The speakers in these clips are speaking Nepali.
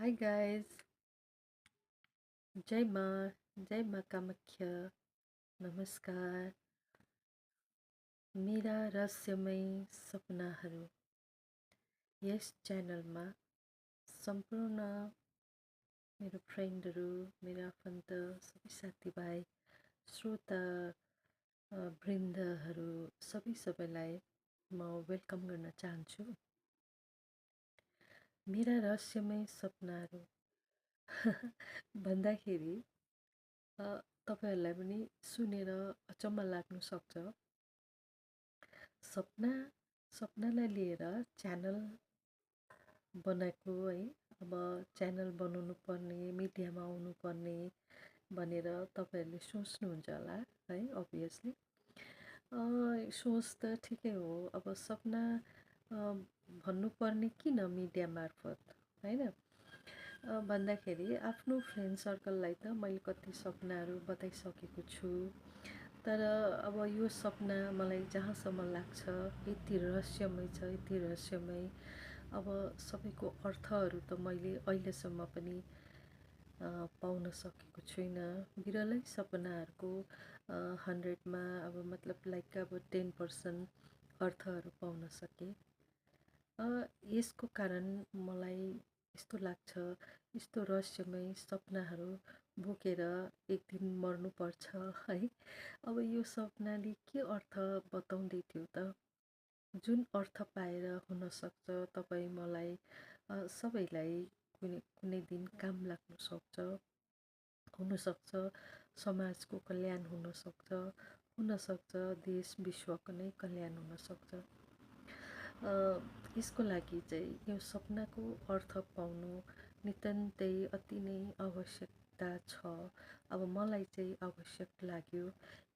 Hi guys, जय माँ कामाख्या, नमस्कार। मेरा रहस्यमय सपनाहरू यस च्यानलमा सम्पूर्ण मेरो फ्रेन्डहरू, मेरो आफन्त, सबै साथीभाइ, श्रोता वृन्दहरू सबैलाई म वेलकम गर्न चाहन्छु। मेरा रहस्यमय सपनाहरू भन्दाखेरि तपाईहरूलाई पनि सुनेर अचम्म लाग्न सक्छ। सपना सपनालाई लिएर च्यानल बनाएको है। अब च्यानल बनाउनु पर्ने, मिडियामा आउनु पर्ने भनेर तपाईहरूले सोच्नुहुन्छ होला है। अभियसली सोच त ठिकै हो। अब सपना भन्नुपर्ने किन मिडिया मार्फत होइन भन्दाखेरि आफ्नो फ्रेन्ड सर्कललाई त मैले कति सपनाहरू बताइसकेको छु। तर अब यो सपना मलाई जहाँसम्म लाग्छ यति रहस्यमय छ, यति रहस्यमय। अब सबैको अर्थहरू त मैले अहिलेसम्म पनि पाउन सकेको छुइनँ। बिरलै सपनाहरूको 100मा अब मतलब लाइक अब 10% अर्थहरू पाउन सकेँ। यसको कारण मलाई यस्तो लाग्छ, यस्तो रहस्यमय सपनाहरू बोकेर एक दिन मर्नुपर्छ है। अब यो सपनाले के अर्थ बताउँदै थियो त? जुन अर्थ पाएर हुनसक्छ तपाईँ मलाई सबैलाई कुनै दिन काम लाग्न सक्छ, हुनसक्छ समाजको कल्याण हुनसक्छ देश विश्वको नै कल्याण हुनसक्छ। यसको लागि चाहिँ यो सपनाको अर्थ पाउनु नितान्तै अति नै आवश्यकता छ। अब मलाई चाहिँ आवश्यक लाग्यो।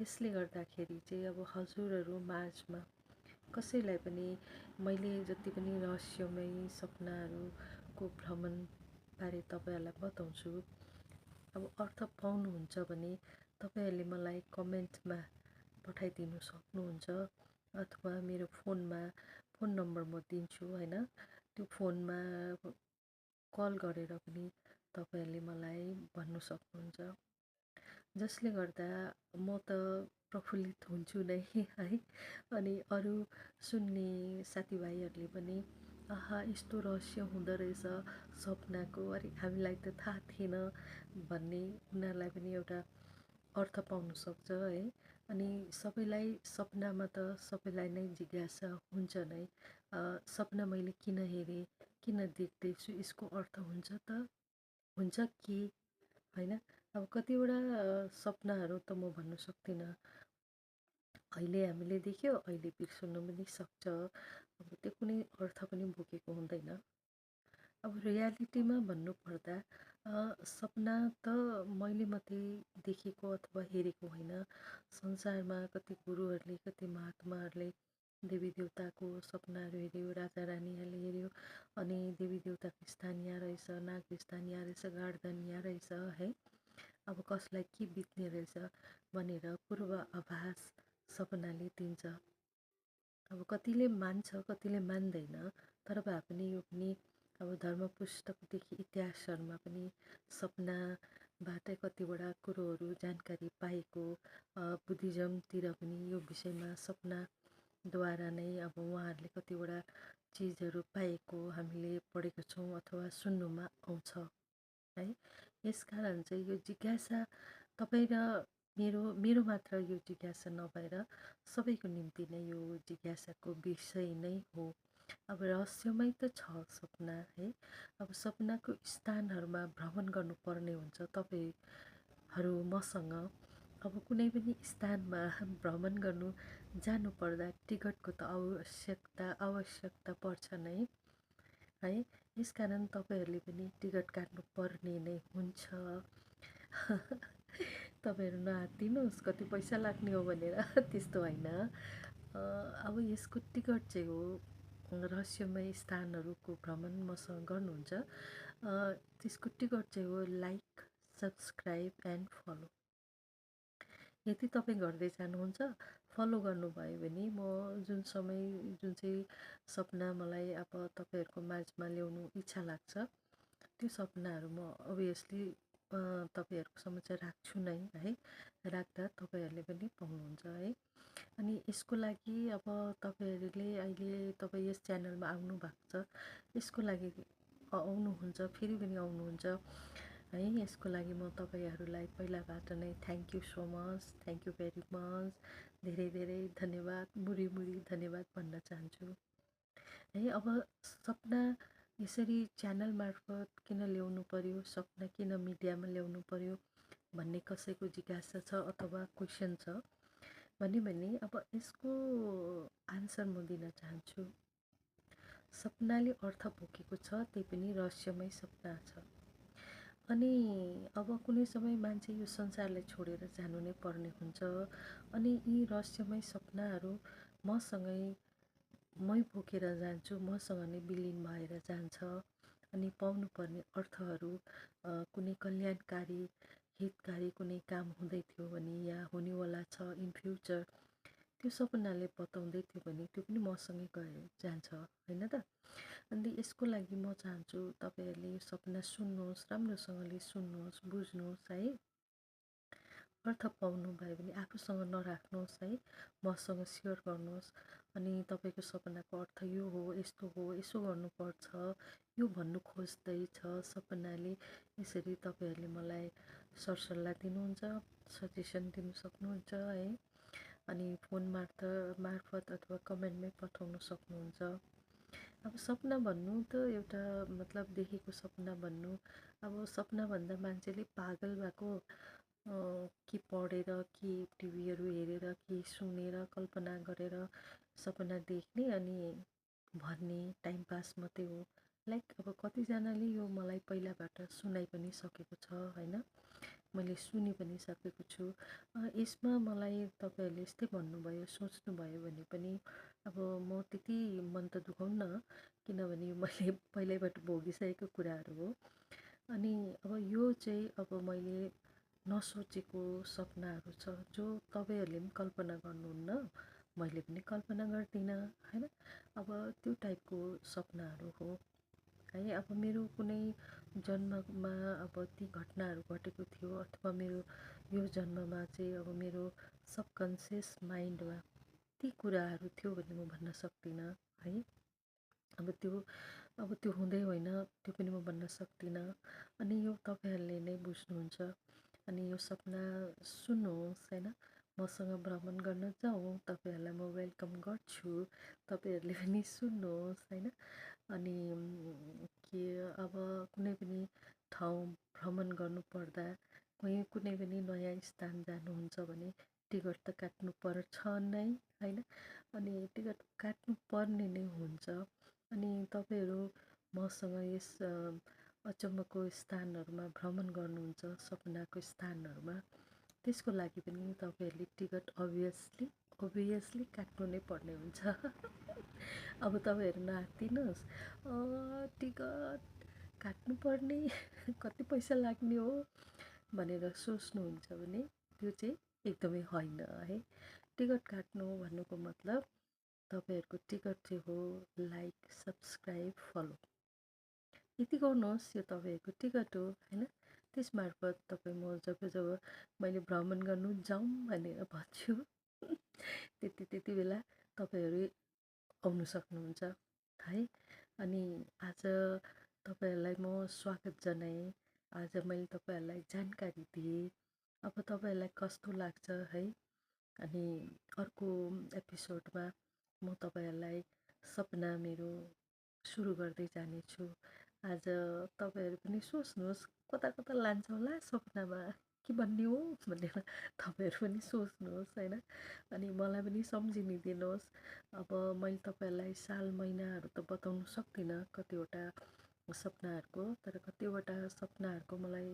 यसले गर्दाखेरि चाहिँ अब हजुरहरू माझमा कसैलाई पनि मैले जति पनि रहस्यमय सपनाहरूको भ्रमण बारे तपाईँहरूलाई बताउँछु। अब अर्थ पाउनुहुन्छ भने तपाईँहरूले मलाई कमेन्टमा पठाइदिनु सक्नुहुन्छ, अथवा मेरो फोन नम्बर म दिन्छु होइन। त्यो फोनमा कल गरेर पनि तपाईँहरूले मलाई भन्नु सक्नुहुन्छ, जसले गर्दा म त प्रफुल्लित हुन्छु नै है। अनि अरू सुन्ने साथीभाइहरूले पनि आहा यस्तो रहस्य हुँदो रहेछ सपनाको, अरे हामीलाई त थाहा थिएन भन्ने उनीहरूलाई पनि एउटा अर्थ पाउन सक्छ है। अनि सबैलाई सपनामा त सबैलाई नै जिज्ञासा हुन्छ नै। सपना मैले किन हेरेँ, किन देख्दैछु, यसको अर्थ हुन्छ त, हुन्छ कि होइन। अब कतिवटा सपनाहरू त म भन्न सक्दिनँ। अहिले हामीले देख्यो, अहिले बिर्सनु पनि सक्छ। अब त्यो कुनै अर्थ पनि बोकेको हुँदैन। अब रियालिटीमा भन्नुपर्दा सपना त मैले मात्रै देखेको अथवा हेरेको होइन। संसारमा कति गुरुहरूले, कति महात्माहरूले देवी देवताको सपनाहरू हेऱ्यो, राजा रानीहरूले हेऱ्यो। अनि देवी देवताको स्थान यहाँ रहेछ, नागको स्थान यहाँ रहेछ, गाडधन यहाँ रहेछ है। अब कसलाई के बित्ने रहेछ भनेर पूर्वाभास सपनाले दिन्छ। अब कतिले मान्छ, कतिले मान्दैन। तर भए पनि यो पनि अब धर्म पुस्तकदेखि इतिहासहरूमा पनि सपनाबाटै कतिवटा कुरोहरू जानकारी पाएको। बुद्धिज्मतिर पनि यो विषयमा सपनाद्वारा नै अब उहाँहरूले कतिवटा चिजहरू पाएको हामीले पढेको छौँ अथवा सुन्नुमा आउँछ है। यसकारण चाहिँ यो जिज्ञासा तपाईँ र मेरो मात्र यो जिज्ञासा नभएर सबैको निम्ति नै यो जिज्ञासाको विषय नै हो। अब रहस्यमय त छ सपना है। अब सपनाको स्थानहरूमा भ्रमण गर्नुपर्ने हुन्छ तपाईँहरू मसँग। अब कुनै पनि स्थानमा भ्रमण गर्नु जानुपर्दा टिकटको त आवश्यकता पर्छ नै है। यसकारण तपाईँहरूले पनि टिकट काट्नु पर्ने नै हुन्छ। तपाईँहरू नआत्तिनुहोस् कति पैसा लाग्ने हो भनेर त्यस्तो होइन। अब यसको टिकट चाहिँ हो रहस्यमय स्थानहरूको भ्रमण मसँग गर्नुहुन्छ, त्यसको टिकट चाहिँ हो लाइक, सब्सक्राइब एन्ड फलो। यदि तपाईँ गर्दै जानुहुन्छ, फलो गर्नुभयो भने म जुन चाहिँ सपना मलाई अब तपाईँहरूको माझमा ल्याउनु इच्छा लाग्छ त्यो सपनाहरू म अभियसली तपाईँहरूको समक्ष राख्छु नै है। राख्दा तपाईँहरूले पनि पाउनुहुन्छ है। अनि यसको लागि अब तपाईँहरूले अहिले तपाईँ यस च्यानलमा आउनु भएको छ, यसको लागि आउनुहुन्छ, फेरि पनि आउनुहुन्छ है। यसको लागि म तपाईँहरूलाई पहिलाबाट नै thank you so much, thank you very much, धेरै धेरै धन्यवाद, मुरी मुरी धन्यवाद भन्न चाहन्छु है। अब सपना यसरी च्यानल मार्फत किन ल्याउनु पर्यो, सपना किन मिडियामा ल्याउनु पर्यो भन्ने कसैको जिज्ञासा छ अथवा क्वेसन छ भने अब यसको आन्सर म दिन चाहन्छु। सपनाले अर्थ बोकेको छ, त्यही पनि रहस्यमय सपना छ। अनि अब कुनै समय मान्छे यो संसारलाई छोडेर जानु नै पर्ने हुन्छ, अनि यी रहस्यमय सपनाहरू मसँगै मै बोकेर जान्छु, मसँग नै विलिन भएर जान्छ। अनि पाउनुपर्ने अर्थहरू कुनै कल्याणकारी हितकारी कुनै काम हुँदै थियो भने या हुनेवाला छ इन फ्युचर, त्यो सपनाले बताउँदै थियो भने त्यो पनि मसँगै गएर जान्छ होइन त। अनि यसको लागि म चाहन्छु तपाईँहरूले यो सपना सुन्नुहोस्, राम्रोसँगले सुन्नुहोस्, बुझ्नुहोस् है। अर्थ पाउनुभयो भने आफूसँग नराख्नुहोस् है, मसँग सेयर गर्नुहोस्। अनि तपाईँको सपनाको अर्थ यो हो, यस्तो हो, यसो गर्नुपर्छ, यो भन्नु खोज्दैछ सपनाले। यसरी तपाईँहरूले मलाई सरसल्लाह दिनुहुन्छ, सजेसन दिनु सक्नुहुन्छ है। अनि फोन मार्फत अथवा कमेन्टमै पठाउन सक्नुहुन्छ। अब सपना भन्नु त एउटा मतलब देखेको सपना भन्नु, अब सपना भन्दा मान्छेले पागल भएको कि पढेर कि टिभीहरू हेरेर कि सुनेर कल्पना गरेर सपना देख्ने अनि भन्ने टाइम पास मात्रै हो। लाइक अब कतिजनाले यो मलाई पहिलाबाट सुनाइ पनि सकेको छ होइन, मैले सुनि पनि सकेको छु। यसमा मलाई तपाईँहरूले यस्तै भन्नुभयो, सोच्नुभयो भने पनि अब म त्यति मन त दुखाउन्न, किनभने मैले पहिल्यैबाट भोगिसकेको कुराहरू हो। अनि अब यो चाहिँ अब मैले नसोचेको सपनाहरू छ जो तपाईँहरूले पनि कल्पना गर्नुहुन्न, मैले पनि कल्पना गर्दिनँ होइन। अब त्यो टाइपको सपनाहरू हो है। अब मेरो कुनै जन्ममा अब ती घटनाहरू घटेको थियो अथवा मेरो यो जन्ममा चाहिँ अब मेरो सबकन्सियस माइन्डमा ती कुराहरू थियो भने म भन्न सक्दिनँ है। अब त्यो हुँदै होइन, त्यो पनि म भन्न सक्दिनँ। अनि यो तपाईँहरूले नै बुझ्नुहुन्छ। अनि यो सपना सुन्नुहोस् होइन, मसँग भ्रमण गर्न जाउँ, तपाईँहरूलाई म वेलकम गर्छु, तपाईँहरूले पनि सुन्नुहोस् होइन। अनि के अब कुनै पनि ठाउँ भ्रमण गर्नुपर्दा कुनै पनि नयाँ स्थान जानुहुन्छ भने टिकट त काट्नु पर्छ नै होइन। अनि टिकट काट्नु पर्ने नै हुन्छ। अनि तपाईँहरू मसँग यस अचम्मको स्थानहरूमा भ्रमण गर्नुहुन्छ, सपनाको स्थानहरूमा, त्यसको लागि पनि तपाईँहरूले टिकट अभियसली काट्नु नै पर्ने हुन्छ। अब तपाईँहरू नआत्तिनुहोस्, टिकट काट्नुपर्ने कति पैसा लाग्ने हो भनेर सोच्नुहुन्छ भने त्यो चाहिँ एकदमै होइन है। टिकट काट्नु भन्नुको मतलब तपाईँहरूको टिकट चाहिँ हो लाइक, सब्सक्राइब, फलो, यति गर्नुहोस्, यो तपाईँहरूको टिकट हो होइन। त्यसमार्फत तपाईँ म जब मैले भ्रमण गर्नु जाउँ भनेर भन्छु त्यति बेला तपाईँहरू आउनु सक्नुहुन्छ है। अनि आज तपाईँहरूलाई म स्वागत जनाएँ, आज मैले तपाईँहरूलाई जानकारी दिएँ। अब तपाईँहरूलाई कस्तो लाग्छ है। अनि अर्को एपिसोडमा म तपाईँहरूलाई सपना मेरो सुरु गर्दै जानेछु। आज तपाईँहरू पनि सोच्नुहोस् कता कता लान्छ होला सपनामा, के भन्ने हो भनेर तपाईँहरू पनि सोच्नुहोस् होइन। अनि मलाई पनि सम्झिदिनुहोस्। अब मैले तपाईँहरूलाई साल महिनाहरू त बताउनु सक्दिनँ कतिवटा सपनाहरूको, तर कतिवटा सपनाहरूको मलाई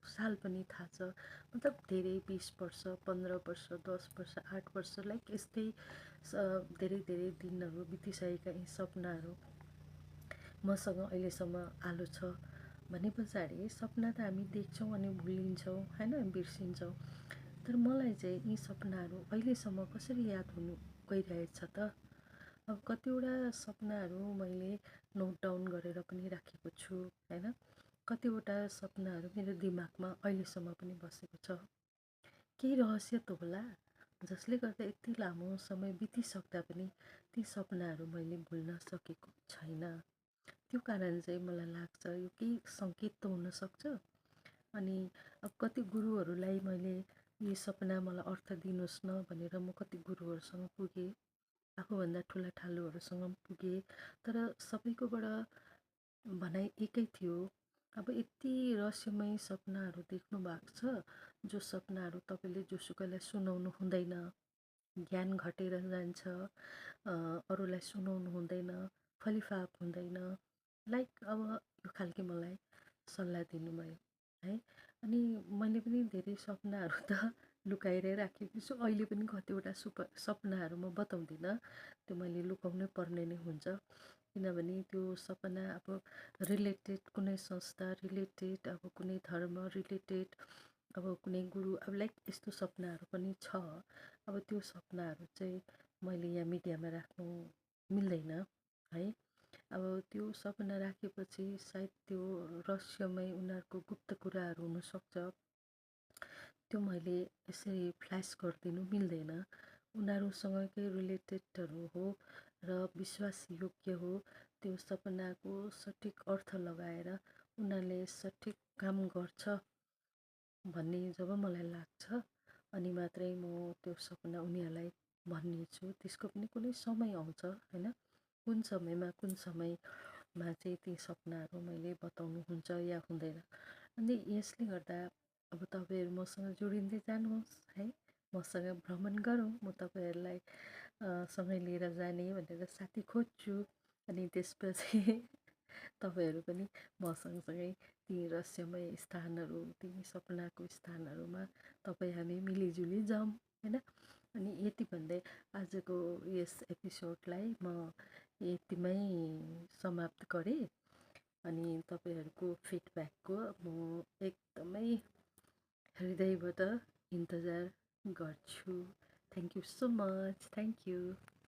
साल पनि थाहा छ। मतलब धेरै 20 वर्ष, 15 वर्ष, 10 वर्ष, 8 वर्ष लाइक यस्तै धेरै दिनहरू बितिसकेका यी सपनाहरू मसँग अहिलेसम्म आलो छ। भने पछाडि सपना त हामी देख्छौँ अनि भुलिन्छौँ होइन, बिर्सिन्छौँ। तर मलाई चाहिँ यी सपनाहरू अहिलेसम्म कसरी याद हुनु गइरहेछ त। अब कतिवटा सपनाहरू मैले नोट डाउन गरेर पनि राखेको छु होइन। कतिवटा सपनाहरू मेरो दिमागमा अहिलेसम्म पनि बसेको छ। केही रहस्य त होला जसले गर्दा यति लामो समय बितिसक्दा पनि ती सपनाहरू मैले भुल्न सकेको छैन। त्यो कारण चाहिँ मलाई लाग्छ यो केही सङ्केत त हुनसक्छ। अनि अब कति गुरुहरूलाई मैले यो सपना मलाई अर्थ दिनुहोस् न भनेर म कति गुरुहरूसँग पुगेँ, आफूभन्दा ठुला ठालुहरूसँग पुगेँ, तर सबैकोबाट भनाइ एकै थियो, अब यति रहस्यमय सपनाहरू देख्नु भएको छ जो सपनाहरू तपाईँले जोसुकैलाई सुनाउनु हुँदैन, ज्ञान घटेर जान्छ, अरूलाई सुनाउनु हुँदैन, फलिफाप हुँदैन, लाइक अब यो खालके मलाई सल्लाह दिनुभयो है। अनि मैले पनि धेरै सपनाहरू त लुकाएरै राखेको छु। अहिले पनि कतिवटा सपनाहरू म बताउँदिनँ, त्यो मैले लुकाउनै पर्ने नै हुन्छ, किनभने त्यो सपना अब रिलेटेड कुनै संस्था रिलेटेड, अब कुनै धर्म रिलेटेड, अब कुनै गुरु, अब लाइक यस्तो सपनाहरू पनि छ। अब त्यो सपनाहरू चाहिँ मैले यहाँ मिडियामा राख्नु मिल्दैन है। अब त्यो सपना राखेपछि सायद त्यो रहस्यमय उनीहरूको गुप्त कुराहरू हुनसक्छ, त्यो मैले यसरी फ्ल्यास गरिदिनु मिल्दैन। उनीहरूसँगकै रिलेटेडहरू हो र विश्वासयोग्य हो, त्यो सपनाको सठिक अर्थ लगाएर उनीहरूले सठिक काम गर्छ भन्ने जब मलाई लाग्छ अनि मात्रै म त्यो सपना उनीहरूलाई भन्नेछु। त्यसको पनि कुनै समय आउँछ होइन, कुन समयमा चाहिँ ती सपनाहरू मैले बताउनु हुन्छ या हुँदैन। अनि यसले गर्दा अब तपाईँहरू मसँग जोडिँदै जानुहोस् है, मसँग भ्रमण गरौँ, म तपाईँहरूलाई सँगै लिएर जाने भनेर साथी खोज्छु। अनि त्यसपछि तपाईँहरू पनि मसँगसँगै ती रहस्यमय स्थानहरू, ती सपनाको स्थानहरूमा तपाईँ हामी मिलिजुली जाऊँ होइन। अनि यति भन्दै आजको यस एपिसोडलाई म यतिमै समाप्त गरेँ। अनि तपाईँहरूको फिडब्याकको म एकदमै हृदयबाट इन्तजार गर्छु। Thank you so much, thank you.